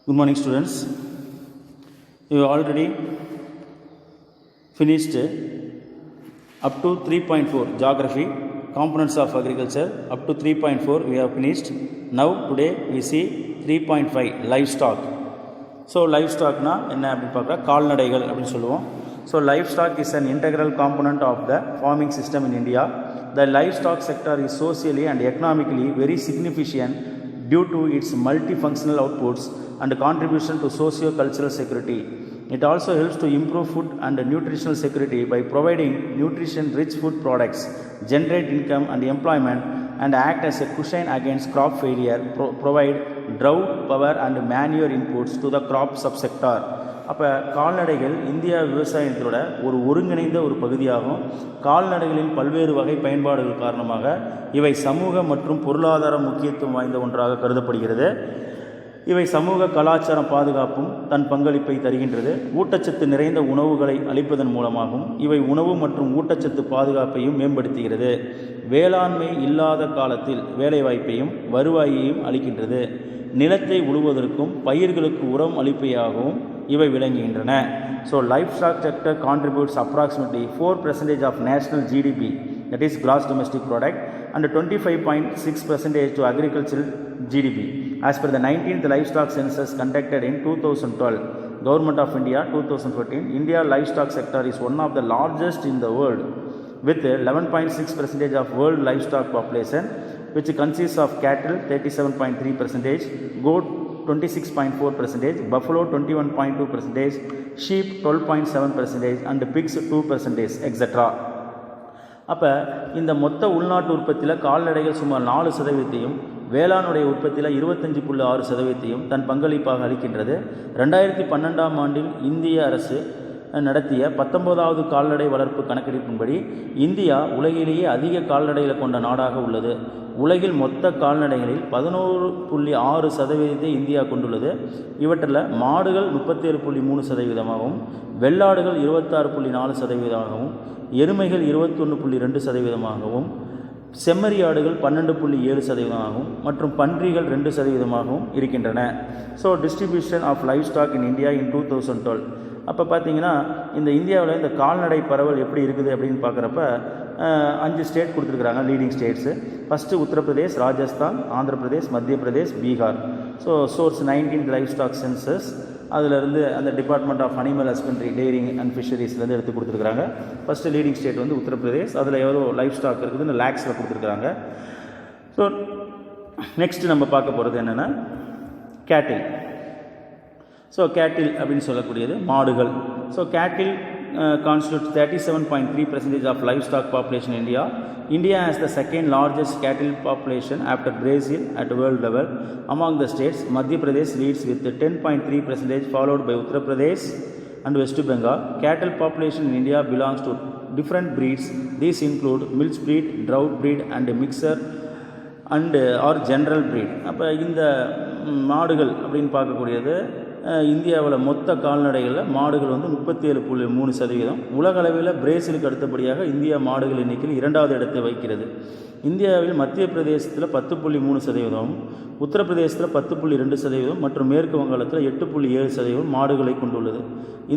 Good morning, students. You already finished up to 3.4 geography, components of agriculture. Up to 3.4 we have finished. Now today we see 3.5 livestock. So livestock na enna appdi paakra kaalnadaigal appdi solluvom. So livestock is an integral component of the farming system in India. The livestock sector is socially and economically very significant due to its multifunctional outputs and contribution to socio-cultural security. It also helps to improve food and nutritional security by providing nutrition-rich food products, generate income and employment, and act as a cushion against crop failure, provide drought, power and manure inputs to the crop subsector. அப்போ கால்நடைகள் India விவசாயத்தோட ஒரு ஒருங்கிணைந்த ஒரு பகுதியாகும். கால்நடைகளின் பல்வேறு வகை பயன்பாடுகள் காரணமாக இவை சமூக மற்றும் பொருளாதார முக்கியத்துவம் வாய்ந்த ஒன்றாக கருதப்படுகிறது. இவை சமூக கலாச்சாரம் பாதுகாப்பும் தன் பங்களிப்பை தருகின்றது. ஊட்டச்சத்து நிறைந்த உணவுகளை அளிப்பதன் மூலமாகவும் இவை உணவு மற்றும் ஊட்டச்சத்து பாதுகாப்பையும் மேம்படுத்துகிறது. வேளாண்மை இல்லாத காலத்தில் வேலைவாய்ப்பையும் வருவாயையும் அளிக்கின்றது. நிலத்தை உழுவதற்கும் பயிர்களுக்கு உரம் அளிப்பையாகவும் இவை விளங்குகின்றன. So livestock sector contributes approximately 4% of national GDP, that is gross domestic product, and 25.6% to agricultural GDP. As per the 19th livestock census conducted in 2012, Government of India 2014, India livestock sector is one of the largest in the world with 11.6% of world livestock population, which consists of cattle 37.3%, goat 26.4%, buffalo 21.2%, sheep 12.7% and pigs 2%, etc. அப்போ இந்த மொத்த உள்நாட்டு உற்பத்தியில் கால்நடைகள் சுமார் 4%, வேளாணுடைய உற்பத்தியில் 25.6% தன் பங்களிப்பாக அளிக்கின்றது. 2012ஆம் ஆண்டில் இந்திய அரசு நடத்திய 19வது கால்நடை வளர்ப்பு கணக்கெடுப்பின்படி இந்தியா உலகிலேயே அதிக கால்நடைகளை கொண்ட நாடாக உள்ளது. உலகில் மொத்த கால்நடைகளில் 11.6% இந்தியா கொண்டுள்ளது. இவற்றில் மாடுகள் 37.3%, வெள்ளாடுகள் 26.4%, எருமைகள் 21.2%, செம்மறியாடுகள் 12.7% மற்றும் பன்றிகள் 2% இருக்கின்றன. So distribution of livestock in India in 2012. அப்போ பார்த்தீங்கன்னா இந்த இந்தியாவில் இந்த கால்நடை பரவல் எப்படி இருக்குது அப்படின்னு பார்க்குறப்ப 5 ஸ்டேட் கொடுத்துருக்குறாங்க, leading states. First Uttar Pradesh, Rajasthan, Andhra Pradesh, Madhya Pradesh, Bihar. So source 19th livestock census, அதிலிருந்து அந்த department of animal husbandry, dairying and ஃபிஷரிஸ்லேருந்து எடுத்து கொடுத்துருக்குறாங்க. ஃபஸ்ட்டு லீடிங் ஸ்டேட் வந்து உத்தரப்பிரதேஷ், அதில் எவ்வளோ லைவ் ஸ்டாக் இருக்குதுன்னு லேக்ஸில் கொடுத்துருக்குறாங்க. ஸோ நெக்ஸ்ட்டு நம்ம பார்க்க போகிறது என்னென்னா கேட்டில். ஸோ கேட்டில் அப்படின்னு சொல்லக்கூடியது மாடுகள். ஸோ கேட்டில் constitutes 37.3% of livestock population in India. India has the second largest cattle population after Brazil at world level. Among the states, Madhya Pradesh leads with 10.3%, followed by Uttar Pradesh and West Bengal. Cattle population in India belongs to different breeds. These include milk breed, drought breed and mixer and or general breed. அப்போ இந்த மாடுகள் அப்படின்னு பார்க்கக்கூடியது இந்தியாவில் மொத்த கால்நடைகளில் மாடுகள் வந்து 37.3%. உலக அளவில் பிரேசிலுக்கு அடுத்தபடியாக இந்தியா மாடுகள் எண்ணிக்கையில் 2வது இடத்தை வகிக்கிறது. இந்தியாவில் மத்திய பிரதேசத்தில் 10.3%, உத்தரப்பிரதேசத்தில் 10.2% மற்றும் மேற்கு வங்காளத்தில் 8.7% மாடுகளை கொண்டுள்ளது.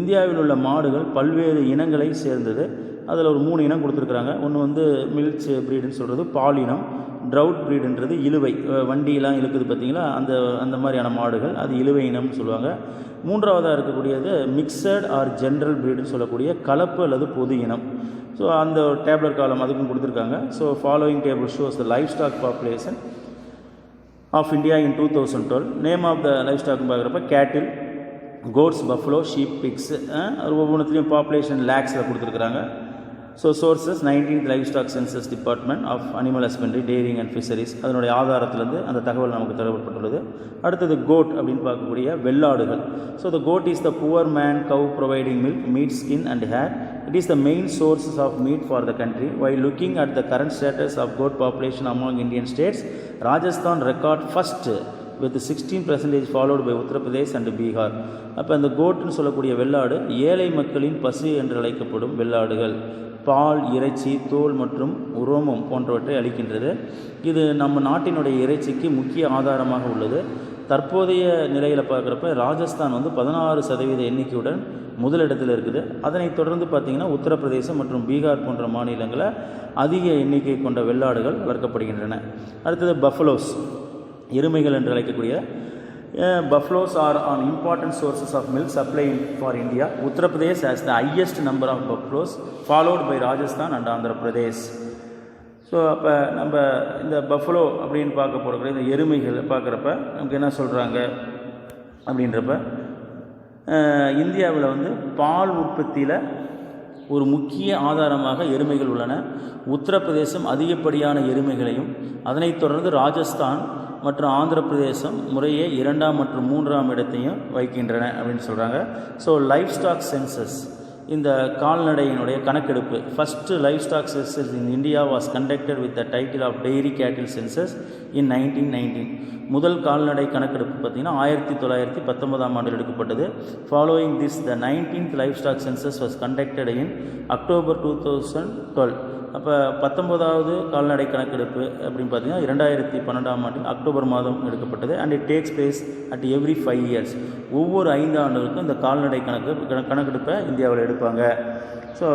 இந்தியாவில் உள்ள மாடுகள் பல்வேறு இனங்களை சேர்ந்தது. அதில் ஒரு 3 இனம் கொடுத்துருக்குறாங்க. ஒன்று வந்து மில்ச் ப்ரீடுன்னு சொல்கிறது பால் இனம், ட்ரவுட் ப்ரீடுன்றது இழுவை, வண்டியெலாம் இழுக்குது பார்த்திங்களா, அந்த மாதிரியான மாடுகள், அது இழுவை இனம்னு சொல்லுவாங்க. 3வதாக இருக்கக்கூடியது மிக்சட் ஆர் ஜென்ரல் ப்ரீடுன்னு சொல்லக்கூடிய கலப்பு அல்லது பொது இனம். ஸோ அந்த டேப்லர் காலம் அதுக்கும் கொடுத்துருக்காங்க. So following table shows the livestock population of India in 2012. Name of the லைவ் ஸ்டாக்னு பார்க்குறப்ப cattle, goats, buffalo, sheep, pigs, ஒவ்வொன்றுத்துலேயும் பாப்புலேஷன் லேக்ஸில் கொடுத்துருக்குறாங்க. So sources 19th livestock census department of animal husbandry, dairying and fisheries, அதனுடைய ஆதாரத்திலேருந்து அந்த தகவல் நமக்கு தரப்பட்டுள்ளது. அடுத்தது கோட் அப்படின்னு பார்க்கக்கூடிய வெள்ளாடுகள். So the goat is the poor man cow providing milk, meat, skin and hair. It is the main sources of meat for the country. While looking at the current status of goat population among Indian states, Rajasthan record first with 16%, followed by Uttar Pradesh and Bihar. அப்போ அந்த கோட்னு சொல்லக்கூடிய வெள்ளாடு ஏழை மக்களின் பசு என்று அழைக்கப்படும் வெள்ளாடுகள். பால், இறைச்சி, தோல் மற்றும் உரோமம் போன்றவற்றை அளிக்கின்றது. இது நம்ம நாட்டினுடைய இறைச்சிக்கு முக்கிய ஆதாரமாக உள்ளது. தற்போதைய நிலையில் பார்க்குறப்ப ராஜஸ்தான் வந்து 16% எண்ணிக்கையுடன் முதலிடத்தில் இருக்குது. அதனைத் தொடர்ந்து பார்த்திங்கன்னா உத்தரப்பிரதேசம் மற்றும் பீகார் போன்ற மாநிலங்களில் அதிக எண்ணிக்கை கொண்ட வெள்ளாடுகள் வளர்க்கப்படுகின்றன. அடுத்தது பஃபலோஸ், எருமைகள் என்று அழைக்கக்கூடிய buffaloes are an important sources of milk supply for India. Uttar Pradesh has the highest number of buffaloes, followed by Rajasthan and Andhra Pradesh. So அப்போ நம்ம இந்த பஃபலோ அப்படின்னு பார்க்க போகிற இந்த எருமைகள் பார்க்குறப்ப நமக்கு என்ன சொல்கிறாங்க அப்படின்றப்ப இந்தியாவில் வந்து பால் உற்பத்தியில் ஒரு முக்கிய ஆதாரமாக எருமைகள் உள்ளன. உத்தரப்பிரதேசம் அதிகப்படியான எருமைகளையும், அதனைத் தொடர்ந்து ராஜஸ்தான் மற்றும் ஆந்திர பிரதேசம் முறையே 2ஆம் மற்றும் 3ஆம் இடத்தையும் வைக்கின்றன அப்படின்னு சொல்கிறாங்க. ஸோ லைஃப் ஸ்டாக் சென்சஸ், இந்த கால்நடையினுடைய கணக்கெடுப்பு, first livestock census in India was conducted with the title of dairy cattle census in 1919. முதல் கால்நடை கணக்கெடுப்பு பார்த்திங்கன்னா 1919ஆம் ஆண்டில் எடுக்கப்பட்டது. Following this the 19th livestock census was conducted in October 2012. அப்போ 19வது கால்நடை கணக்கெடுப்பு அப்படின்னு பார்த்தீங்கன்னா 2012ஆம் ஆண்டு அக்டோபர் மாதம் எடுக்கப்பட்டது. And it takes place at every 5 years. ஒவ்வொரு 5 ஆண்டுகளுக்கும் இந்த கால்நடை கணக்கெடுப்பை இந்தியாவில் எடுப்பாங்க. So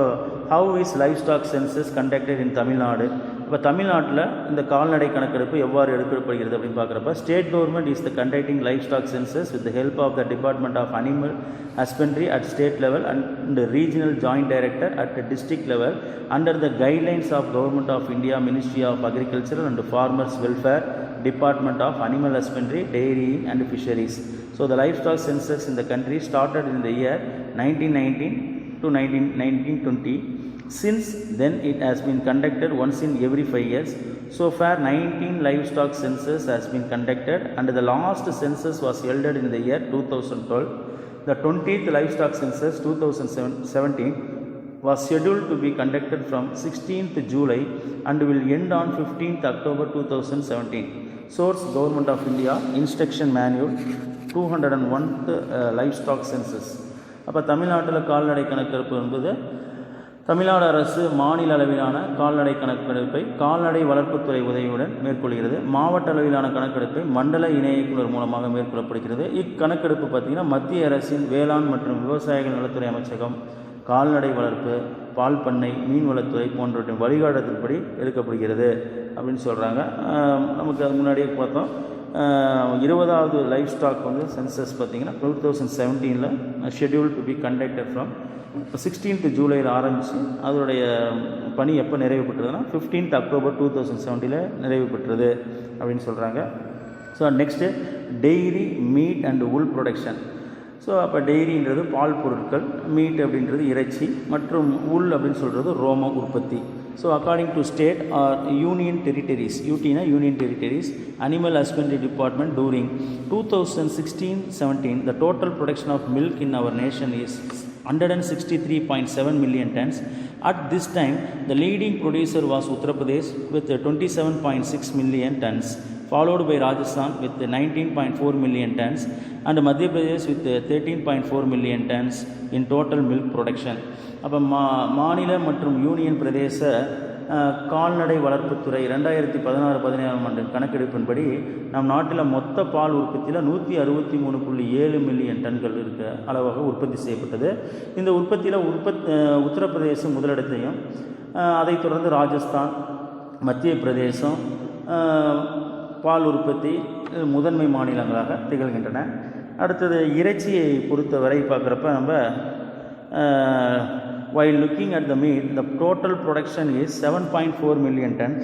how is livestock census conducted in Tamil Nadu? இப்போ தமிழ்நாட்டில் இந்த கால்நடை கணக்கெடுப்பு எவ்வாறு எடுக்கப்படுகிறது அப்படின்னு பார்க்குறப்ப, state government is the conducting livestock census with the help of the department of animal husbandry at state level and regional joint director at district level under the guidelines of government of India, ministry of agriculture and farmers welfare, Department of Animal Husbandry, Dairying and Fisheries. So the livestock census in the country started in the year 1919 to 1920. Since then it has been conducted once in every 5 years. So far 19 livestock census has been conducted and the last census was held in the year 2012. The 20th livestock census 2017 was scheduled to be conducted from 16th July and will end on 15th October 2017. Source Government of India Instruction Manual 201th Livestock Census. அப்போ தமிழ்நாட்டில் கால்நடை கணக்கெடுப்பு என்பது தமிழ்நாடு அரசு மாநில அளவிலான கால்நடை கணக்கெடுப்பை கால்நடை வளர்ப்புத்துறை உதவியுடன் மேற்கொள்கிறது. மாவட்ட அளவிலான கணக்கெடுப்பை மண்டல இணை இயக்குநர் மூலமாக மேற்கொள்ளப்படுகிறது. இக்கணக்கெடுப்பு பார்த்திங்கன்னா மத்திய அரசின் வேளாண் மற்றும் விவசாயிகள் நலத்துறை அமைச்சகம், கால்நடை வளர்ப்பு, பால் பண்ணை, மீன்வளத்துறை போன்றவற்றின் வழிகாட்டுதல்படி எடுக்கப்படுகிறது அப்படின்னு சொல்கிறாங்க. நமக்கு அது முன்னாடியே பார்த்தோம். 20வது லைஃப் ஸ்டாக் வந்து சென்சஸ் பார்த்திங்கன்னா 2017 schedule to be conducted from 16th ஜூலையில் ஆரம்பித்து அதோடைய பணி எப்போ நிறைவு பெற்றதுன்னா 15th October 2017 நிறைவு பெற்றது அப்படின்னு சொல்கிறாங்க. So next dairy, meet and ul production. So அப்போ டெய்ரின்றது பால் பொருட்கள், மீட் அப்படின்றது இறைச்சி மற்றும் உல் அப்படின்னு சொல்கிறது ரோம உற்பத்தி. So according to state or union territories, யூடினா union territories, animal husbandry department during 2016-17 the total production of milk in our nation is 163.7 million tons. At this time the leading producer was Uttar Pradesh with 27.6 million tons, followed by Rajasthan with 19.4 million tons and Madhya Pradesh with 13.4 million tons in total milk production. அப்போ மாநில மற்றும் union பிரதேச கால்நடை வளர்ப்புத்துறை 2016-17ஆம் ஆண்டு கணக்கெடுப்பின்படி நம் நாட்டில் மொத்த பால் உற்பத்தியில் 163.7 மில்லியன் டன்கள் இருக்க அளவாக உற்பத்தி செய்யப்பட்டது. இந்த உற்பத்தியில் உத்தரப்பிரதேசம் முதலிடத்தையும், அதைத் தொடர்ந்து ராஜஸ்தான், மத்திய பிரதேசம் பால் உற்பத்தி முதன்மை மாநிலங்களாக திகழ்கின்றன. அடுத்தது இறைச்சியை பொறுத்தவரை பார்க்குறப்ப நம்ம while looking at the meat, the total production is 7.4 million tons.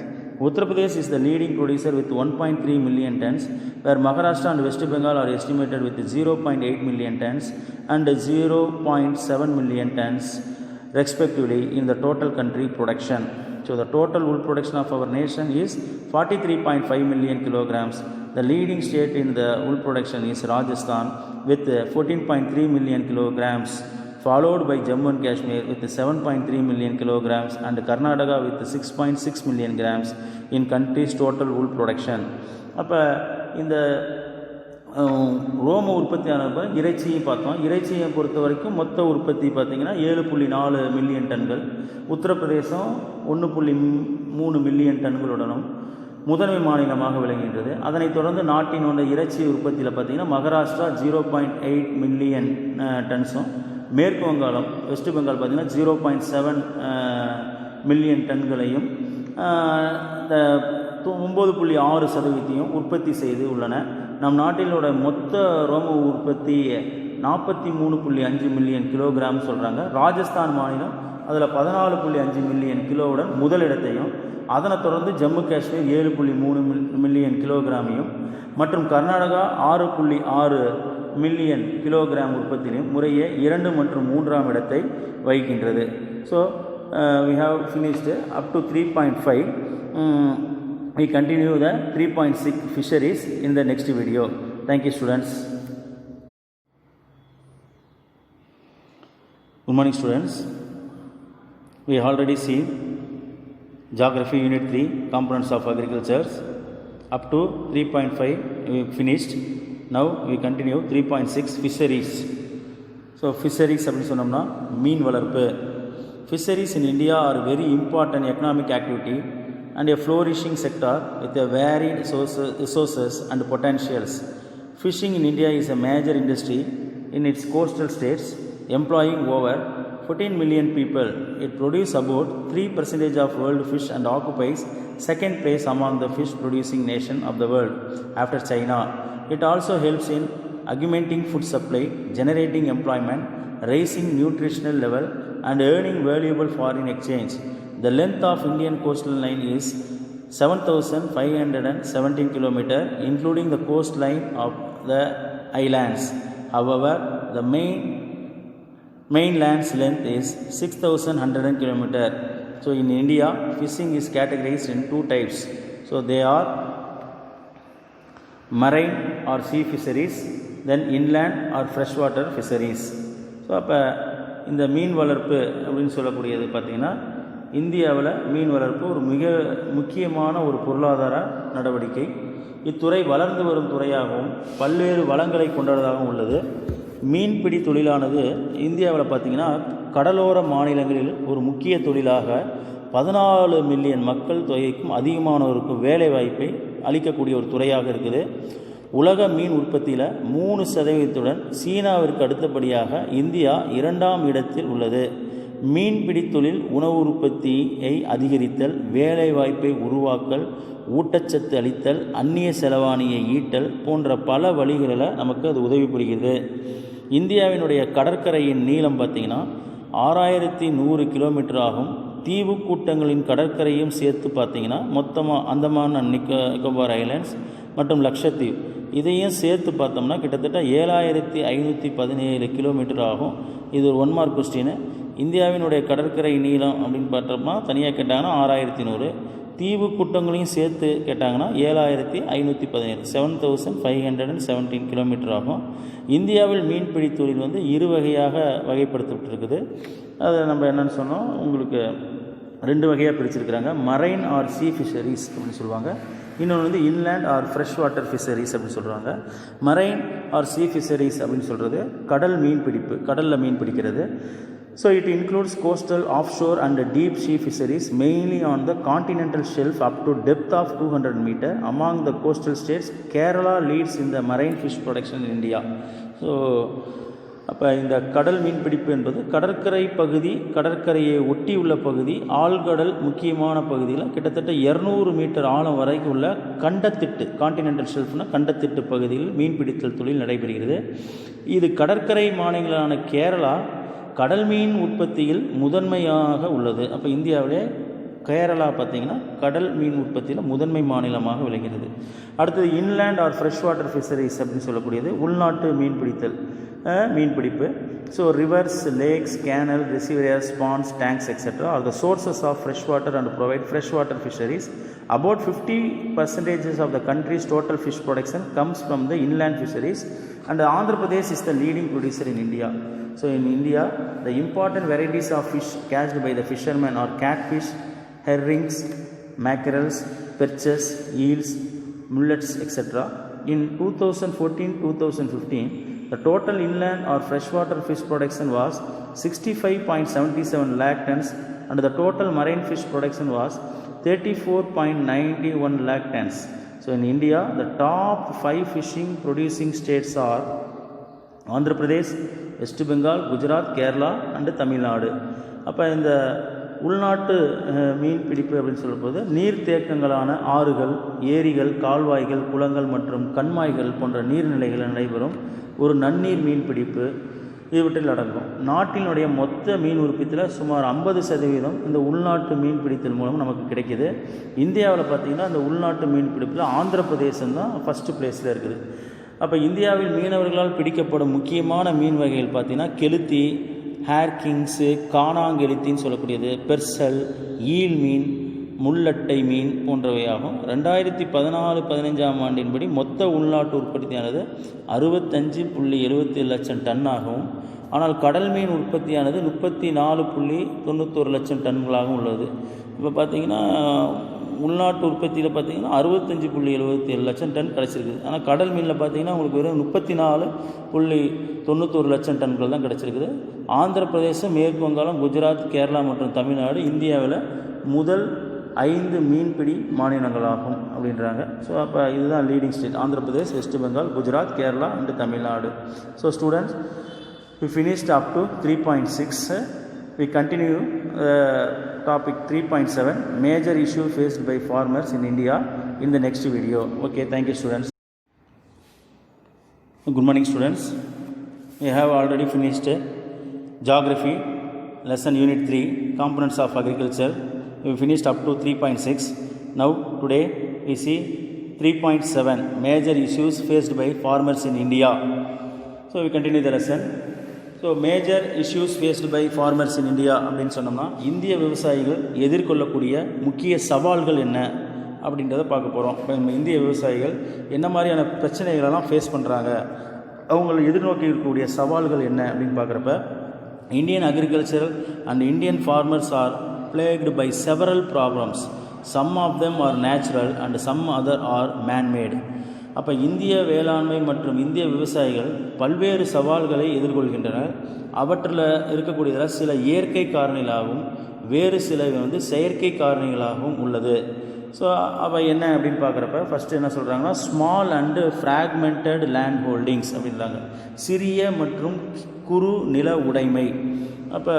Uttar Pradesh is the leading producer with 1.3 million tons, where Maharashtra and West Bengal are estimated with 0.8 million tons and 0.7 million tons respectively in the total country production. So the total wool production of our nation is 43.5 million kilograms. The leading state in the wool production is Rajasthan with 14.3 million kilograms, followed by Jammu and Kashmir with 7.3 million kilograms and Karnataka with 6.6 million grams in country's total wool production. அப்போ இந்த ரோம உற்பத்தியானப்போ இறைச்சியை பார்த்தோம். இறைச்சியை பொறுத்த வரைக்கும் மொத்த உற்பத்தி பார்த்திங்கன்னா 7.4 மில்லியன் டன்கள், உத்தரப்பிரதேசம் 1.3 மில்லியன் டன்களுடனும், முதன்மை மாநிலமாக விளங்குகின்றது. அதனைத் தொடர்ந்து நாட்டினோட இறைச்சி உற்பத்தியில் பார்த்திங்கன்னா மகாராஷ்டிரா 0.8 மில்லியன் டன்ஸும், மேற்கு வங்காளம் வெஸ்ட் பெங்கால் பார்த்திங்கன்னா 0.7 மில்லியன் டன்களையும் 9.6% உற்பத்தி செய்து உள்ளன. நம் நாட்டிலோட மொத்த ரோம உற்பத்தி 43.5 மில்லியன் கிலோகிராம் சொல்கிறாங்க. ராஜஸ்தான் மாநிலம் அதில் 14.5 மில்லியன் கிலோவுடன் முதலிடத்தையும், அதனை தொடர்ந்து ஜம்மு காஷ்மீர் 7.3 மில்லியன் கிலோகிராமையும் மற்றும் கர்நாடகா 6.6 மில்லியன் கிலோகிராம் உற்பத்தியிலும் முறையே 2 மற்றும் 3ஆம் இடத்தை வகிக்கின்றது. So we have finished up to 3.5. We continue the 3.6 fisheries in the next video. Thank you students. Good morning students. We already seen Geography Unit 3 Components of Agriculture up to 3.5 we finished. Now we continue 3.6 Fisheries. So fisheries அப்படி சொன்னோம்னா மீன் வளர்ப்பு. Fisheries in India are very important economic activity and a flourishing sector with a varied resources and potentials. Fishing in India is a major industry in its coastal states, employing over 14 million people. It produces about 3% of world fish and occupies second place among the fish producing nation of the world after China. It also helps in augmenting food supply, generating employment, raising nutritional level and earning valuable foreign exchange. The length of Indian coastal line is 7,517 km, including the coastline of the islands. However, the main land's length is 6,100 km. So in India, fishing is categorized in 2 types. So they are marine or sea fisheries, then inland or freshwater fisheries. So அப்போ இந்த மீன் வளர்ப்பு அப்படின்னு சொல்லக்கூடியது பார்த்திங்கன்னா இந்தியாவில் மீன் வளர்ப்பு ஒரு மிக முக்கியமான ஒரு பொருளாதார நடவடிக்கை. இத்துறை வளர்ந்து வரும் துறையாகவும் பல்வேறு வளங்களை கொண்டதாகவும் உள்ளது. மீன்பிடி தொழிலானது இந்தியாவில் பார்த்திங்கன்னா கடலோர மாநிலங்களில் ஒரு முக்கிய தொழிலாக 14 மில்லியன் மக்கள் தொகைக்கும் அதிகமானோருக்கு வேலை வாய்ப்பை அளிக்கக்கூடிய ஒரு துறையாக இருக்குது. உலக மீன் உற்பத்தியில் 3% சீனாவிற்கு அடுத்தபடியாக இந்தியா 2ஆம் இடத்தில் உள்ளது. மீன்பிடி தொழில் உணவு உற்பத்தியை அதிகரித்தல், வேலைவாய்ப்பை உருவாக்கல், ஊட்டச்சத்து அளித்தல், அந்நிய செலவாணியை ஈட்டல் போன்ற பல வழிகளில் நமக்கு அது உதவி புரிகிறது. இந்தியாவினுடைய கடற்கரையின் நீளம் பார்த்திங்கன்னா 6100 கிலோமீட்டர் ஆகும். தீவு கூட்டங்களின் கடற்கரையும் சேர்த்து பார்த்திங்கன்னா மொத்தமாக அந்தமான் அண்ட் நிக்கோபார் ஐலாண்ட்ஸ் மற்றும் லக்ஷத்தீவு இதையும் சேர்த்து பார்த்தோம்னா கிட்டத்தட்ட 7517 கிலோமீட்டர் ஆகும். இது ஒரு 1 மார்க் கொஸ்டின். இந்தியாவினுடைய கடற்கரை நீளம் அப்படின்னு பார்த்தோம்னா தனியாக கேட்டாங்கன்னா 6100, தீவு கூட்டங்களையும் சேர்த்து கேட்டாங்கன்னா 7517 7517 கிலோமீட்டர் ஆகும். இந்தியாவில் மீன்பிடி தொழில் வந்து 2 வகையாக வகைப்படுத்தப்பட்டிருக்குது. அதை நம்ம என்னென்னு சொன்னோம், உங்களுக்கு 2 வகையாக பிரிச்சிருக்கிறாங்க. மரைன் ஆர் சீ ஃபிஷரிஸ் அப்படின்னு சொல்லுவாங்க. இன்னொன்று வந்து inland or fresh water fisheries அப்படின்னு சொல்கிறாங்க. மரைன் ஆர் சீ ஃபிஷரிஸ் அப்படின்னு சொல்கிறது கடல் மீன் பிடிப்பு, கடலில் மீன் பிடிக்கிறது. So it includes coastal, offshore and deep sea fisheries mainly on the continental shelf up to depth of 200 meter. Among the coastal states, Kerala leads in the marine fish production in India. So அப்போ இந்த கடல் மீன் பிடிப்பு என்பது கடற்கரை பகுதி, கடற்கரையை ஒட்டி உள்ள பகுதி, ஆழ்கடல் முக்கியமான பகுதியில் கிட்டத்தட்ட 200 மீட்டர் ஆழம் வரைக்கும் உள்ள கண்டத்திட்டு, கான்டினென்டல் ஷெல்ஃப்னா கண்டத்திட்டு பகுதியில் மீன்பிடித்தல் தொழில் நடைபெறுகிறது. இது கடற்கரை மாநிலங்களான கேரளா கடல் மீன் உற்பத்தியில் முதன்மையாக உள்ளது. அப்போ இந்தியாவிலே கேரளா பார்த்திங்கன்னா கடல் மீன் உற்பத்தியில் முதன்மை மாநிலமாக விளங்குகிறது. அடுத்தது inland or fresh water fisheries அப்படின்னு சொல்லக்கூடியது உள்நாட்டு மீன்பிடிப்பு. So rivers, lakes, canal, reservoirs, ponds, tanks etcetera are the sources of fresh water and provide fresh water fisheries. About 50% of the country's total fish production comes from the inland fisheries, and Andhra Pradesh is the leading producer in India. So in India, the important varieties of fish catched by the fishermen are catfish, herrings, mackerels, perches, eels, mullets, etc. In 2014-2015, the total inland or freshwater fish production was 65.77 lakh tons and the total marine fish production was 34.91 lakh tons. So in India, the top 5 fishing producing states are Andhra Pradesh, West Bengal, Gujarat, Kerala and Tamil Nadu. அப்போ இந்த உள்நாட்டு மீன் பிடிப்பு அப்படின்னு சொல்லும்போது நீர்த்தேக்கங்களான ஆறுகள், ஏரிகள், கால்வாய்கள், குளங்கள் மற்றும் கண்மாய்கள் போன்ற நீர்நிலைகளில் நடைபெறும் ஒரு நன்னீர் மீன் பிடிப்பு இவற்றில் அடங்கும். நாட்டினுடைய மொத்த மீன் உற்பத்தியில் சுமார் 50% இந்த உள்நாட்டு மீன் பிடித்தல் மூலம் நமக்கு கிடைக்கிது. இந்தியாவில் பார்த்திங்கன்னா இந்த உள்நாட்டு மீன் பிடிப்பில் ஆந்திர பிரதேசம் தான் ஃபஸ்ட்டு பிளேஸில் இருக்குது. அப்போ இந்தியாவில் மீனவர்களால் பிடிக்கப்படும் முக்கியமான மீன் வகைகள் பார்த்திங்கன்னா கெளுத்தி, ஹேர் கிங்ஸு, காணாங்கெளுத்தின்னு சொல்லக்கூடியது, பெர்சல், ஈல் மீன், முள்ளட்டை மீன் போன்றவையாகும். 2014-15 ஆண்டின்படி மொத்த உள்நாட்டு உற்பத்தியானது 65.77 லட்சம் டன் ஆகும். ஆனால் கடல் மீன் உற்பத்தியானது 34.91 லட்சம் டன்களாகவும் உள்ளது. இப்போ பார்த்திங்கன்னா உள்நாட்டு உற்பத்தியில் பார்த்திங்கன்னா 65.77 லட்சம் டன் கிடச்சிருக்குது. ஆனால் கடல் மீனில் பார்த்திங்கன்னா உங்களுக்கு வெறும் 34.91 லட்சம் டன்கள் தான் கிடச்சிருக்குது. ஆந்திர பிரதேசம், மேற்கு வங்காளம், குஜராத், கேரளா மற்றும் தமிழ்நாடு இந்தியாவில் முதல் 5 மீன்பிடி மாநிலங்களாகும் அப்படின்றாங்க. ஸோ அப்போ இதுதான் leading state: Andhra Pradesh, west Bengal, Gujarat, Kerala and Tamil Nadu. So students, we finished up to 3.6. We continue topic 3.7, major issue faced by farmers in India, in the next video. Okay, thank you students. Good morning students. We have already finished geography lesson unit 3, components of agriculture. We finished up to 3.6. Now today we see 3.7, major issues faced by farmers in India. So we continue the lesson. So major issues faced by farmers in India அப்படின்னு சொன்னோம்னா, இந்திய விவசாயிகள் எதிர்கொள்ளக்கூடிய முக்கிய சவால்கள் என்ன அப்படின்றத பார்க்க போகிறோம். இப்போ நம்ம இந்திய விவசாயிகள் என்ன மாதிரியான பிரச்சனைகளெல்லாம் ஃபேஸ் பண்ணுறாங்க, அவங்களை எதிர்நோக்கி இருக்கக்கூடிய சவால்கள் என்ன அப்படின்னு பார்க்குறப்ப, Indian agricultural and Indian farmers R plagued by several problems. Some of them are natural and some other are man-made. அப்போ இந்திய வேளாண்மை மற்றும் இந்திய விவசாயிகள் பல்வேறு சவால்களை எதிர்கொள்கின்றனர். அவற்றில் இருக்கக்கூடியதில் சில இயற்கை காரணிகளாகவும் வேறு சில செயற்கை காரணிகளாகவும் உள்ளது. ஸோ அப்போ என்ன அப்படின்னு பார்க்குறப்ப, ஃபஸ்ட்டு என்ன சொல்கிறாங்கன்னா, small and fragmented land holdings அப்படின்றாங்க. சிறிய மற்றும் குறு நில உடைமை. அப்போ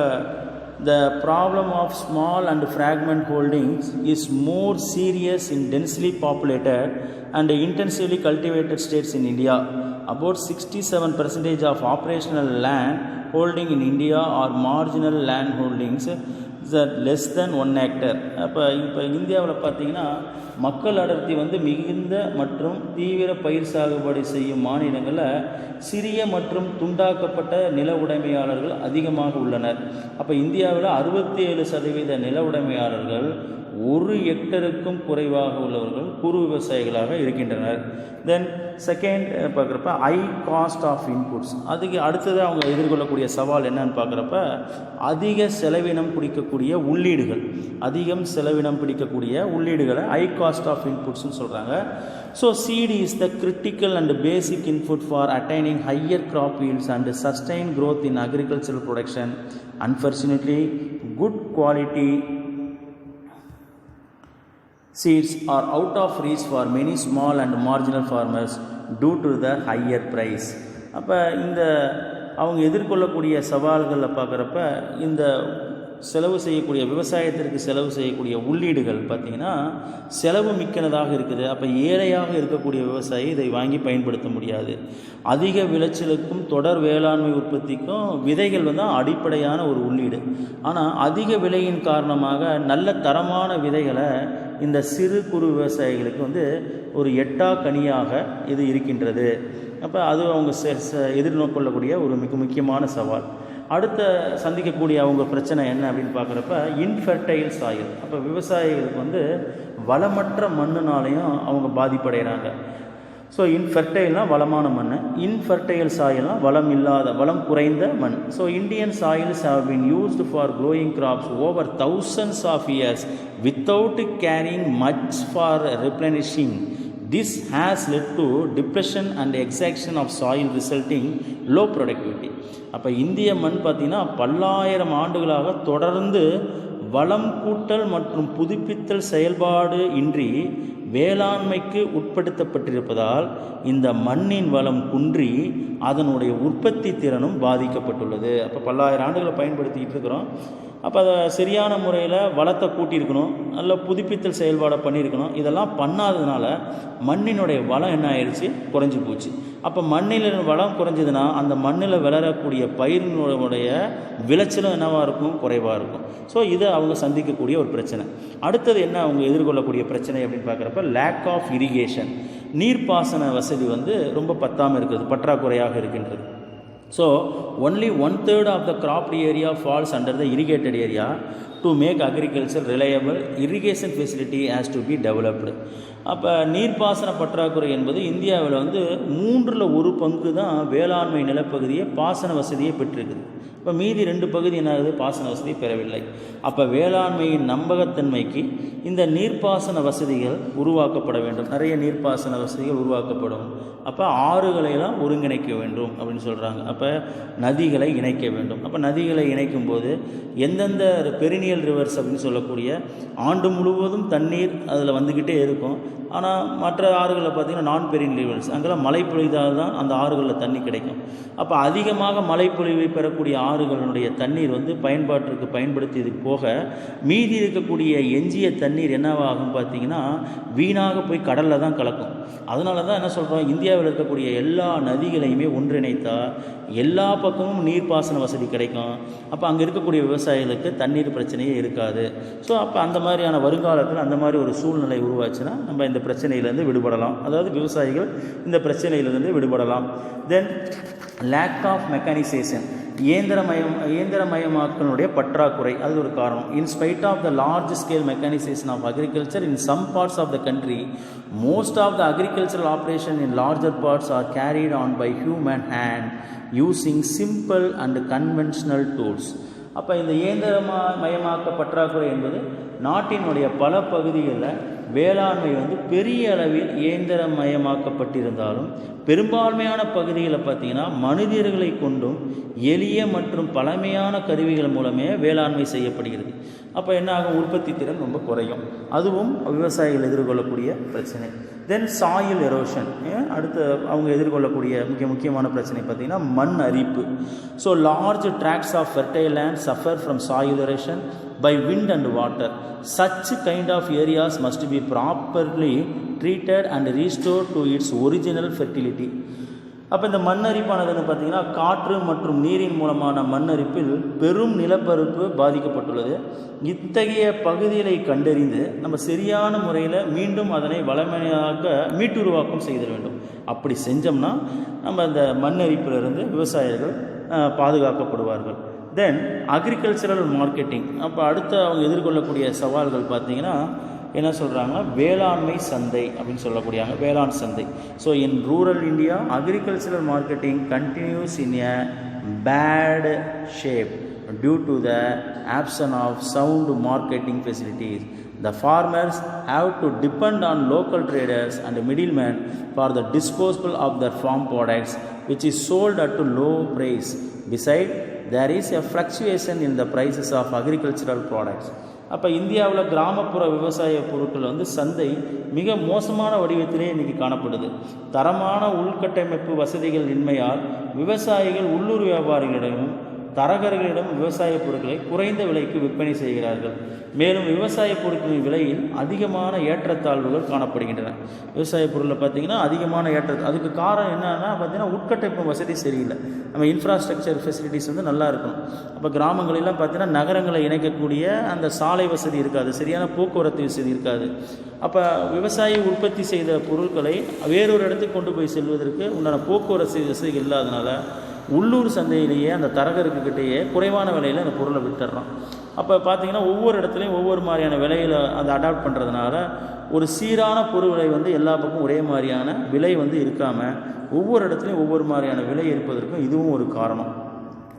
the problem of small and fragment holdings is more serious in densely populated and intensively cultivated states in India. About 67% of operational land holding in India are marginal land holdings that less than 1 hectare. இப்போ இந்தியாவில் பார்த்திங்கன்னா மக்கள் அடர்த்தி மிகுந்த மற்றும் தீவிர பயிர் சாகுபடி செய்யும் மாநிலங்களில் சிறிய மற்றும் துண்டாக்கப்பட்ட நில உடைமையாளர்கள் அதிகமாக உள்ளனர். அப்போ இந்தியாவில் 67% நில உடைமையாளர்கள் 1 ஹெக்டருக்கும் குறைவாக உள்ளவர்கள் குறு விவசாயிகளாக இருக்கின்றனர். தென் செகண்ட் பார்க்குறப்ப ஹை காஸ்ட் ஆஃப் இன்புட்ஸ். அதுக்கு அடுத்தது அவங்க எதிர்கொள்ளக்கூடிய சவால் என்னன்னு பார்க்குறப்ப, அதிக செலவினம் பிடிக்கக்கூடிய உள்ளீடுகள். அதிகம் செலவினம் பிடிக்கக்கூடிய உள்ளீடுகளை ஹை காஸ்ட் ஆஃப் இன்புட்ஸ்னு சொல்கிறாங்க. So seed is the critical and basic input for attaining higher crop yields and sustained growth in agricultural production. Unfortunately, good quality seeds are out of reach for many small and marginal farmers due to the higher price. அப்போ இந்த அவங்க எதிர்கொள்ளக்கூடிய சவால்களில் பார்க்குறப்ப, இந்த செலவு செய்யக்கூடிய விவசாயத்திற்கு செலவு செய்யக்கூடிய உள்ளீடுகள் பார்த்திங்கன்னா செலவு மிக்கனதாக இருக்குது. அப்போ ஏழையாக இருக்கக்கூடிய விவசாயி இதை வாங்கி பயன்படுத்த முடியாது. அதிக விளைச்சலுக்கும் தொடர் வேளாண்மை உற்பத்திக்கும் விதைகள் அடிப்படையான ஒரு உள்ளீடு. ஆனால் அதிக விலையின் காரணமாக நல்ல தரமான விதைகளை இந்த சிறு குறு விவசாயிகளுக்கு ஒரு எட்டா கனியாக இது இருக்கின்றது. அப்போ அது அவங்க எதிர்நோக்கொள்ளக்கூடிய ஒரு மிக முக்கியமான சவால். அடுத்த சந்திக்கக்கூடிய அவங்க பிரச்சனை என்ன அப்படின்னு பார்க்குறப்ப, இன்ஃபெர்டைல் சாயில். அப்போ விவசாயிகளுக்கு வளமற்ற மண்ணுனாலையும் அவங்க பாதிப்படைகிறாங்க. ஸோ இன்ஃபெர்டைல்னால் வளமான மண், இன்ஃபெர்டைல் சாயில்னால் வளம் குறைந்த மண். So Indian soils have been used for growing crops over thousands of years without caring much for replenishing. This has led to depression and exhaustion of soil resulting low productivity. அப்போ இந்திய மண் பார்த்திங்கன்னா பல்லாயிரம் ஆண்டுகளாக தொடர்ந்து வளம் கூட்டல் மற்றும் புதுப்பித்தல் செயல்பாடு இன்றி வேளாண்மைக்கு உட்படுத்தப்பட்டிருப்பதால் இந்த மண்ணின் வளம் குன்றி அதனுடைய உற்பத்தி திறனும் பாதிக்கப்பட்டுள்ளது. அப்போ பல்லாயிரம் ஆண்டுகளை பயன்படுத்திக்கிட்டு இருக்கிறோம். அப்போ அதை சரியான முறையில் வளத்தை கூட்டியிருக்கணும், நல்ல புதுப்பித்தல் செயல்பாடை பண்ணியிருக்கணும். இதெல்லாம் பண்ணாததுனால மண்ணினுடைய வளம் என்ன ஆயிடுச்சு, குறைஞ்சி போச்சு. அப்போ மண்ணில் வளம் குறைஞ்சதுன்னா அந்த மண்ணில் விளரக்கூடிய பயிரினுடைய விளைச்சலும் என்னவாக இருக்கும், குறைவாக இருக்கும். ஸோ இதை அவங்க சந்திக்கக்கூடிய ஒரு பிரச்சனை. அடுத்தது என்ன அவங்க எதிர்கொள்ளக்கூடிய பிரச்சனை அப்படின்னு பார்க்குறப்ப லேக் ஆஃப் இரிகேஷன், நீர்ப்பாசன வசதி ரொம்ப பத்தாமல் இருக்கிறது, பற்றாக்குறையாக இருக்கின்றது. So only 1/3 of the cropped area falls under the irrigated area. To make agriculture reliable, irrigation facility has to be developed. அப்போ நீர்ப்பாசன பற்றாக்குறை என்பது இந்தியாவில் 1/3 தான் வேளாண்மை நிலப்பகுதியை பாசன வசதியை பெற்றிருக்குது. இப்போ மீதி 2 பகுதி என்ன ஆகுது, பாசன வசதி பெறவில்லை. அப்போ வேளாண்மையின் நம்பகத்தன்மைக்கு இந்த நீர்ப்பாசன வசதிகள் உருவாக்கப்பட வேண்டும், நிறைய நீர்ப்பாசன வசதிகள் உருவாக்கப்படும். அப்போ ஆறுகளையெல்லாம் ஒருங்கிணைக்க வேண்டும் அப்படின்னு சொல்கிறாங்க. அப்போ நதிகளை இணைக்க வேண்டும். அப்போ நதிகளை இணைக்கும் போது எந்தெந்த பெரினியல் ரிவர்ஸ் அப்படின்னு சொல்லக்கூடிய ஆண்டு முழுவதும் தண்ணீர் அதில் வந்துக்கிட்டே இருக்கும். ஆனால் மற்ற ஆறுகளில் பார்த்திங்கன்னா நான் பெரினியல் ரிவர்ஸ், அங்கெல்லாம் மழை பொழிதால் தான் அந்த ஆறுகளில் தண்ணி கிடைக்கும். அப்போ அதிகமாக மழை பொழிவை பெறக்கூடிய ஆறுகளுடைய தண்ணீர் பயன்பாட்டிற்கு பயன்படுத்தியது போக மீதி இருக்கக்கூடிய எஞ்சிய தண்ணீர் என்னவாகும் பார்த்திங்கன்னா வீணாக போய் கடலில் தான் கலக்கும். அதனால தான் என்ன சொல்கிறோம், இந்தியாவில் இருக்கக்கூடிய எல்லா நதிகளையுமே ஒன்றிணைத்தால் எல்லா பக்கமும் நீர்ப்பாசன வசதி கிடைக்கும். அப்போ அங்கே இருக்கக்கூடிய விவசாயிகளுக்கு தண்ணீர் பிரச்சனையே இருக்காது. ஸோ அப்போ அந்த மாதிரியான வருங்காலத்தில் அந்த மாதிரி ஒரு சூழ்நிலை உருவாச்சுன்னா நம்ம இந்த பிரச்சனையிலேருந்து விடுபடலாம், அதாவது விவசாயிகள் இந்த பிரச்சனையிலிருந்து விடுபடலாம். தென் லேக் ஆஃப் மெக்கானிசேஷன், இயந்திரமயமாக்கலுடைய பற்றாக்குறை, அது ஒரு காரணம். In spite of the large scale mechanisation of agriculture in some parts of the country, most of the agricultural operation in larger parts are carried on by human hand using simple and conventional tools. அப்போ இந்த இயந்திரமயமாக்க பற்றாக்குறை என்பது நாட்டினுடைய பல பகுதிகளில் வேளாண்மை பெரிய அளவில் இயந்திரமயமாக்கப்பட்டிருந்தாலும் பெரும்பான்மையான பகுதிகளில் பார்த்திங்கன்னா மனிதர்களை கொண்டும் எளிய மற்றும் பழமையான கருவிகள் மூலமே வேளாண்மை செய்யப்படுகிறது. அப்போ என்ன ஆகும், உற்பத்தி திறன் ரொம்ப குறையும். அதுவும் விவசாயிகள் எதிர்கொள்ளக்கூடிய பிரச்சனை. தென் சாயில் எரோஷன், அடுத்து அவங்க எதிர்கொள்ளக்கூடிய முக்கியமான பிரச்சனை பார்த்திங்கன்னா மண் அரிப்பு. So large tracts of fertile land suffer from soil erosion by wind and water. Such kind of areas must be properly treated and restored to its original fertility. அப்போ இந்த மண்ணரிப்பானதுன்னு பார்த்திங்கன்னா காற்று மற்றும் நீரின் மூலமான மண்ணரிப்பில் பெரும் நிலப்பரப்பு பாதிக்கப்பட்டுள்ளது. இத்தகைய பகுதிகளை கண்டறிந்து நம்ம சரியான முறையில் மீண்டும் அதனை வளமையாக மீட்டுருவாக்கம் செய்திட வேண்டும். அப்படி செஞ்சோம்னா நம்ம அந்த மண்ணரிப்பிலிருந்து விவசாயிகள் பாதுகாக்கப்படுவார்கள். தென் அக்ரிகல்ச்சரல் மார்க்கெட்டிங், அப்போ அடுத்து அவங்க எதிர்கொள்ளக்கூடிய சவால்கள் பார்த்திங்கன்னா என்ன சொல்கிறாங்க, வேளாண்மை சந்தை அப்படின்னு சொல்லக்கூடியாங்க, வேளாண் சந்தை. So in rural India agricultural marketing continues in a bad shape due to the absence of sound marketing facilities. The farmers have to depend on local traders and middlemen for the disposal of their farm products, which is sold at a low price. Besides, there is a fluctuation in the prices of agricultural products. அப்போ இந்தியாவில் கிராமப்புற விவசாய பொருட்கள் சந்தை மிக மோசமான வடிவத்திலே இன்றைக்கி காணப்படுது. தரமான உள்கட்டமைப்பு வசதிகள் இன்மையால் விவசாயிகள் உள்ளூர் வியாபாரிகளிடமும் தரகர்களிடம் விவசாய பொருட்களை குறைந்த விலைக்கு விற்பனை செய்கிறார்கள். மேலும் விவசாய பொருட்களின் விலையில் அதிகமான ஏற்றத்தாழ்வுகள் காணப்படுகின்றன. விவசாய பொருளில் பார்த்திங்கன்னா அதிகமான அதுக்கு காரணம் என்னன்னா பார்த்திங்கன்னா உட்கட்டமைப்பு வசதி சரியில்லை. நம்ம இன்ஃப்ராஸ்ட்ரக்சர் ஃபெசிலிட்டிஸ் நல்லா இருக்கணும். அப்போ கிராமங்களெல்லாம் பார்த்திங்கன்னா நகரங்களை இணைக்கக்கூடிய அந்த சாலை வசதி இருக்காது, சரியான போக்குவரத்து வசதி இருக்காது. அப்போ விவசாயி உற்பத்தி செய்த பொருட்களை வேறொரு இடத்துக்கு கொண்டு போய் செல்வதற்கு உண்டான போக்குவரத்து வசதி இல்லாதனால உள்ளூர் சந்தையிலேயே அந்த தரகருக்கிட்டேயே குறைவான விலையில் அந்த பொருளை விட்டுடுறோம். அப்போ பார்த்திங்கன்னா ஒவ்வொரு இடத்துலையும் ஒவ்வொரு மாதிரியான விலையில் அதை அடாப்ட் பண்ணுறதுனால ஒரு சீரான பொருளை எல்லா பக்கமும் ஒரே மாதிரியான விலை இருக்காமல் ஒவ்வொரு இடத்துலையும் ஒவ்வொரு மாதிரியான விலை இருப்பதற்கும் இதுவும் ஒரு காரணம்.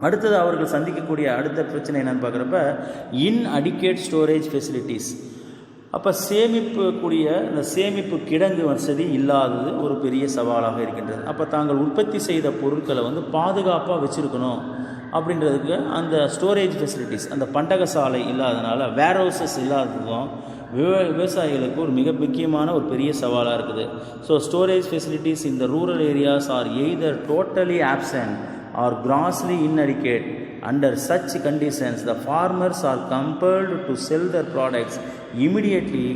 அடுத்தது அவர்கள் சந்திக்கக்கூடிய அடுத்த பிரச்சனை என்னென்னு பார்க்குறப்ப இன்அடிக்வேட் ஸ்டோரேஜ் ஃபெசிலிட்டிஸ். அப்போ இந்த சேமிப்பு கிடங்கு வசதி இல்லாதது ஒரு பெரிய சவாலாக இருக்கின்றது. அப்போ தாங்கள் உற்பத்தி செய்த பொருட்களை பாதுகாப்பாக வச்சுருக்கணும் அப்படின்றதுக்கு அந்த ஸ்டோரேஜ் ஃபெசிலிட்டிஸ், அந்த பண்டக சாலை இல்லாதனால, வேர் ஹவுசஸ் இல்லாததும் விவசாயிகளுக்கு ஒரு மிக முக்கியமான ஒரு பெரிய சவாலாக இருக்குது. So storage facilities in the rural areas are either totally absent or grossly inadequate. Under such conditions, the farmers are compelled to sell their products immediately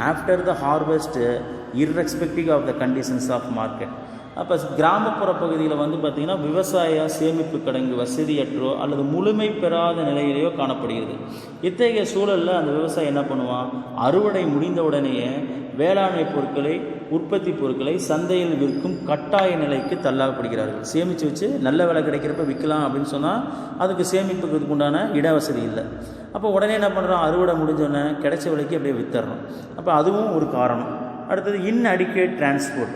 after the harvest, irrespective of the conditions of market. அப்போ கிராமப்புற பகுதியில் பார்த்திங்கன்னா விவசாய சேமிப்பு கிடங்கு வசதியற்றோ அல்லது முழுமை பெறாத நிலையிலேயோ காணப்படுகிறது. இத்தகைய சூழலில் அந்த விவசாயி என்ன பண்ணுவான், அறுவடை முடிந்த உடனேயே வேளாண்மை பொருட்களை, உற்பத்தி பொருட்களை சந்தையில் விற்கும் கட்டாய நிலைக்கு தள்ளப்படுகிறார்கள். சேமித்து வச்சு நல்ல விலை கிடைக்கிறப்ப விற்கலாம் அப்படின்னு சொன்னால் அதுக்கு சேமிப்புக்கு உண்டான இட வசதி இல்லை. அப்போ உடனே என்ன பண்ணுறோம், அறுவடை முடிஞ்சோடனே கிடைச்ச விலைக்கு அப்படியே விற்றுறோம். அப்போ அதுவும் ஒரு காரணம். அடுத்தது இன்அடிக்குவேட் டிரான்ஸ்போர்ட்,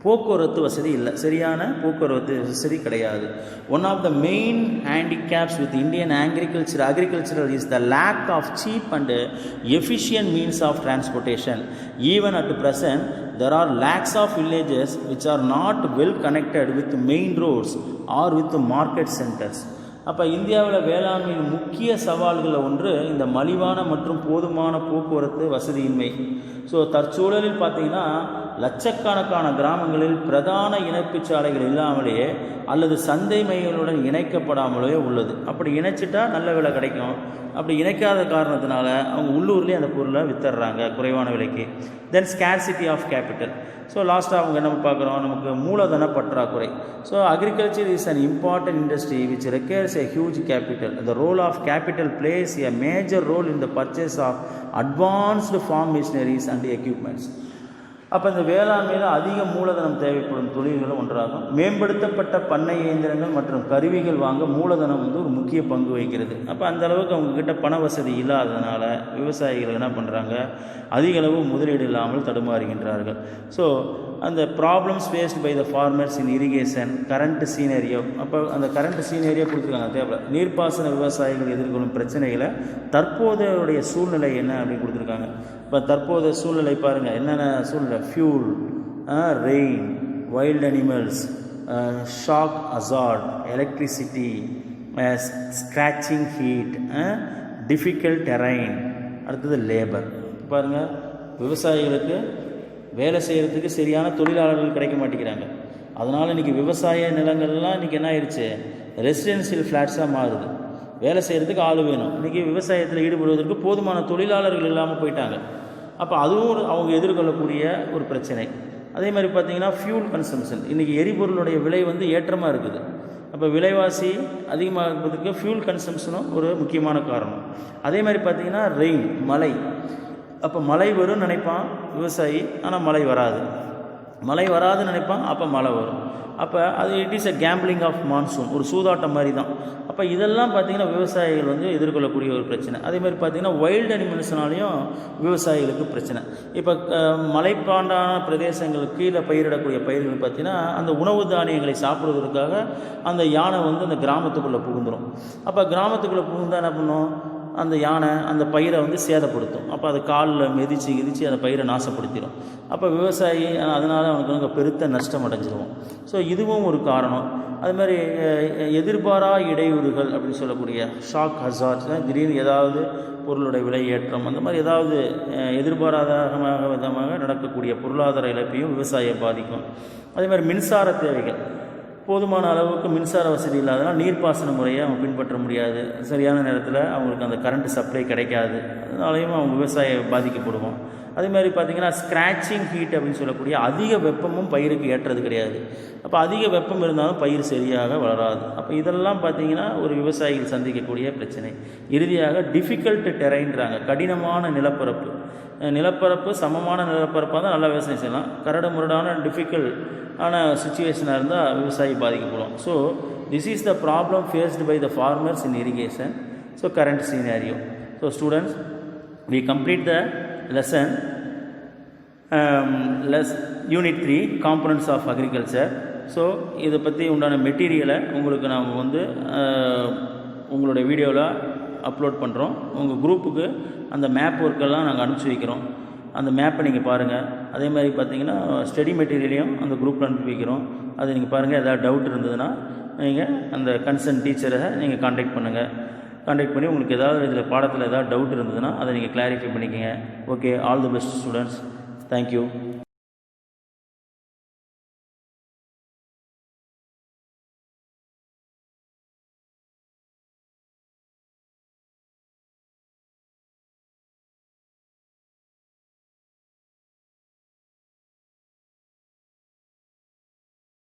போக்குவரத்து வசதி இல்லை, சரியான போக்குவரத்து வசதி கிடையாது. One of the main handicaps with Indian agricultural is the lack of cheap and efficient means of transportation. Even at present, there are lakhs of villages which are not well connected with main roads or with market centers. அப்போ இந்தியாவில் வேளாண்மையின் முக்கிய சவால்களில் ஒன்று இந்த மலிவான மற்றும் போதுமான போக்குவரத்து வசதியின்மை. ஸோ தற்சூழலில் பார்த்திங்கன்னா லட்சக்கணக்கான கிராமங்களில் பிரதான இணைப்பு சாலைகள் இல்லாமலேயே அல்லது சந்தை மையங்களுடன் இணைக்கப்படாமலே உள்ளது. அப்படி இணைச்சிட்டா நல்ல விலை கிடைக்கும், அப்படி இணைக்காத காரணத்தினால அவங்க உள்ளூர்லேயே அந்த பொருளை வித்துடுறாங்க குறைவான விலைக்கு. தென் ஸ்கேர்சிட்டி ஆஃப் கேபிட்டல். ஸோ லாஸ்ட்டாக அவங்க என்ன பார்க்குறோம், நமக்கு மூலதன பற்றாக்குறை. So agriculture is an important industry which requires a huge capital. The role of capital plays a major role in the purchase of advanced farm machineries and equipments. அப்போ இந்த வேளாண்மையில் அதிக மூலதனம் தேவைப்படும் தொழில்களும் ஒன்றாகும். மேம்படுத்தப்பட்ட பண்ணை இயந்திரங்கள் மற்றும் கருவிகள் வாங்க மூலதனம் ஒரு முக்கிய பங்கு வகிக்கிறது. அப்போ அந்த அளவுக்கு அவங்கக்கிட்ட பண வசதி இல்லாததுனால விவசாயிகள் என்ன பண்ணுறாங்க, அதிக அளவு முதலீடு இல்லாமல் தடுமாறுகின்றார்கள். ஸோ அந்த problems faced by the farmers in irrigation current scenario, அப்போ அந்த கரண்ட் சீனரியோ கொடுத்துருக்காங்க தேவை. நீர்ப்பாசன விவசாயிகள் எதிர்கொள்ளும் பிரச்சனைகளை தற்போதைய சூழ்நிலை என்ன அப்படின்னு கொடுத்துருக்காங்க. இப்போ தற்போதைய சூழ்நிலை பாருங்கள், என்னென்ன சூழ்நிலை, fuel, rain, wild animals, shock hazard, electricity, scratching heat, difficult terrain, அடுத்தது லேபர். பாருங்கள், விவசாயிகளுக்கு வேலை செய்கிறதுக்கு சரியான தொழிலாளர்கள் கிடைக்க மாட்டேங்கிறாங்க. அதனால் இன்றைக்கி விவசாய நிலங்கள்லாம் இன்றைக்கி என்ன ஆயிடுச்சு, ரெசிடென்ஷியல் ஃப்ளாட்ஸாக மாறுது. வேலை செய்கிறதுக்கு ஆள் வேணும். இன்றைக்கி விவசாயத்தில் ஈடுபடுவதற்கு போதுமான தொழிலாளர்கள் இல்லாமல் போயிட்டாங்க. அப்போ அதுவும் அவங்க எதிர்கொள்ளக்கூடிய ஒரு பிரச்சனை. அதே மாதிரி பார்த்திங்கன்னா ஃபியூல் கன்சம்ஷன், இன்றைக்கி எரிபொருளுடைய விலை ஏற்றமாக இருக்குது. அப்போ விலைவாசி அதிகமாக இருப்பதுக்கு ஃபியூல் கன்சம்ஷனும் ஒரு முக்கியமான காரணம். அதே மாதிரி பார்த்திங்கன்னா ரெயின், மழை. அப்போ மழை வரும்னு நினைப்பான் விவசாயி, ஆனால் மழை வராது. மழை வராதுன்னு நினைப்பான், அப்போ மழை வரும். அப்போ அது it is a gambling of monsoon, ஒரு சூதாட்டம் மாதிரி தான். அப்போ இதெல்லாம் பார்த்திங்கன்னா விவசாயிகள் எதிர்கொள்ளக்கூடிய ஒரு பிரச்சனை. அதே மாதிரி பார்த்திங்கன்னா வைல்டு அனிமல்ஸ்னாலையும் விவசாயிகளுக்கு பிரச்சனை. இப்போ மலைப்பாண்டான பிரதேசங்களுக்கு கீழே பயிரிடக்கூடிய பயிர்கள் பார்த்திங்கன்னா அந்த உணவு தானியங்களை சாப்பிடுவதற்காக அந்த யானை அந்த கிராமத்துக்குள்ளே புகுந்துடும். அப்போ கிராமத்துக்குள்ளே புகுந்தால் என்ன பண்ணும், அந்த யானை அந்த பயிரை சேதப்படுத்தும். அப்போ அது காலில் மிதித்து அந்த பயிரை நாசப்படுத்திடும். அப்போ விவசாயி அதனால் அவனுக்கு பெருத்த நஷ்டம் அடைஞ்சிருவோம். ஸோ இதுவும் ஒரு காரணம். அது மாதிரி எதிர்பாரா இடையூறுகள் அப்படின்னு சொல்லக்கூடிய ஷாக் ஹசார்ட்ஸ், திடீர்னு ஏதாவது பொருளுடைய விலை ஏற்றம், அந்த மாதிரி ஏதாவது எதிர்பாராத விதமாக நடக்கக்கூடிய பொருளாதார இழப்பையும் விவசாயியை பாதிக்கும். அதே மாதிரி மின்சார தேவைகள், போதுமான அளவுக்கு மின்சார வசதி இல்லாதனால் நீர்ப்பாசன முறையை அவங்க பின்பற்ற முடியாது. சரியான நேரத்தில் அவங்களுக்கு அந்த கரண்ட் சப்ளை கிடைக்காது. அதனாலையும் அவங்க விவசாயம் பாதிக்கப்படுவோம். அதே மாதிரி பார்த்திங்கன்னா ஸ்க்ராச்சிங் ஹீட் அப்படின்னு சொல்லக்கூடிய அதிக வெப்பமும் பயிருக்கு ஏற்றது கிடையாது. அப்போ அதிக வெப்பம் இருந்தாலும் பயிர் சரியாக வளராது. அப்போ இதெல்லாம் பார்த்திங்கன்னா ஒரு விவசாயிகள் சந்திக்கக்கூடிய பிரச்சனை. இறுதியாக டிஃபிகல்ட் டெரைன்றாங்க, கடினமான நிலப்பரப்பு சமமான நிலப்பரப்பாக தான் நல்லா விவசாயம் செய்யலாம். கரடு முரடான டிஃபிகல்ட் சுச்சுவேஷனாக இருந்தால் விவசாயி பாதிக்கப்படும். So this is the problem faced by the farmers in irrigation. So current scenario. So students, we complete the lesson Unit 3 Components of Agriculture. So இதை பற்றி உண்டான மெட்டீரியலை உங்களுக்கு நாம் உங்களுடைய வீடியோவில் அப்லோட் பண்ணுறோம். உங்கள் குரூப்புக்கு அந்த மேப் ஒர்க்கெல்லாம் நாங்கள் அனுப்பிச்சி வைக்கிறோம். அந்த மேப்பை நீங்கள் பாருங்கள். அதே மாதிரி பார்த்தீங்கன்னா ஸ்டடி மெட்டீரியலையும் அந்த குரூப்பில் அனுப்பி வைக்கிறோம். அது நீங்கள் பாருங்கள். ஏதாவது டவுட் இருந்ததுன்னா நீங்கள் அந்த கன்சர்ன் டீச்சரை நீங்கள் காண்டாக்ட் பண்ணுங்கள். காண்டாக்ட் பண்ணி உங்களுக்கு ஏதாவது இதில் பாடத்தில் ஏதாவது டவுட் இருந்ததுன்னா அதை நீங்கள் கிளாரிஃபை பண்ணிக்கோங்க. Okay, all the best students. Thank you.